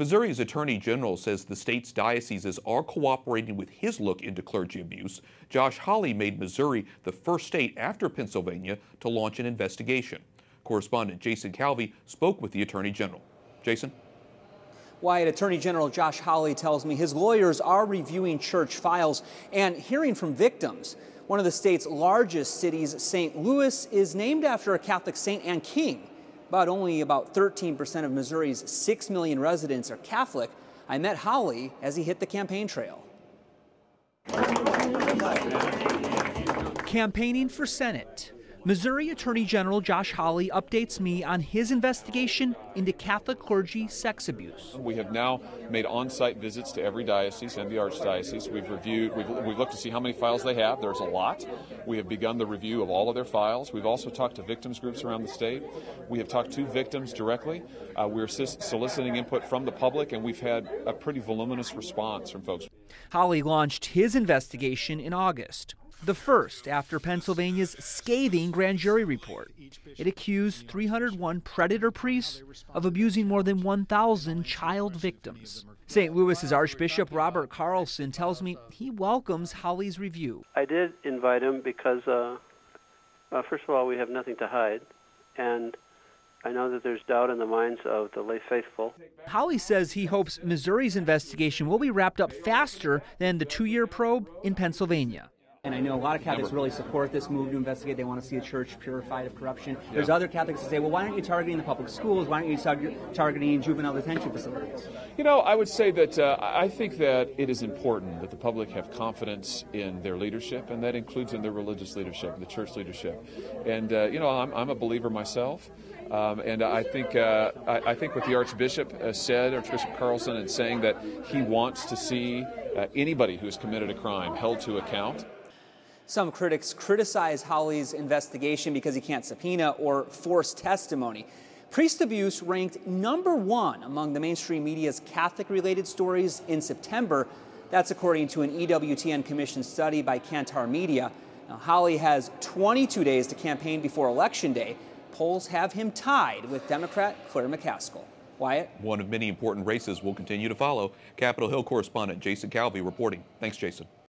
Missouri's Attorney General says the state's dioceses are cooperating with his look into clergy abuse. Josh Hawley made Missouri the first state after Pennsylvania to launch an investigation. Correspondent Jason Calvi spoke with the Attorney General. Jason? Wyatt, Attorney General Josh Hawley tells me his lawyers are reviewing church files and hearing from victims. One of the state's largest cities, St. Louis, is named after a Catholic saint and king. But only about 13% of Missouri's 6 million residents are Catholic. I met Hawley as he hit the campaign trail. Campaigning for Senate. Missouri Attorney General Josh Hawley updates me on his investigation into Catholic clergy sex abuse. We have now made on-site visits to every diocese and the archdiocese. We've looked to see how many files they have. There's a lot. We have begun the review of all of their files. We've also talked to victims groups around the state. We have talked to victims directly. We're soliciting input from the public, and we've had a pretty voluminous response from folks. Hawley launched his investigation in August. The first after Pennsylvania's scathing grand jury report. It accused 301 predator priests of abusing more than 1,000 child victims. St. Louis's Archbishop Robert Carlson tells me he welcomes Hawley's review. I did invite him because, first of all, we have nothing to hide, and I know that there's doubt in the minds of the lay faithful. Hawley says he hopes Missouri's investigation will be wrapped up faster than the 2-year probe in Pennsylvania. And I know a lot of Catholics really support this move to investigate. They want to see the church purified of corruption. There's other Catholics that say, well, why aren't you targeting the public schools? Why aren't you targeting juvenile detention facilities? You know, I would say that I think that it is important that the public have confidence in their leadership, and that includes in their religious leadership, the church leadership. And, you know, I'm a believer myself. And I think what the Archbishop said, Archbishop Carlson, in saying that he wants to see anybody who has committed a crime held to account. Some critics criticize Hawley's investigation because he can't subpoena or force testimony. Priest abuse ranked #1 among the mainstream media's Catholic-related stories in September. That's according to an EWTN Commission study by Kantar Media. Now, Hawley has 22 days to campaign before Election Day. Polls have him tied with Democrat Claire McCaskill. Wyatt? One of many important races we'll continue to follow. Capitol Hill correspondent Jason Calvi reporting. Thanks, Jason.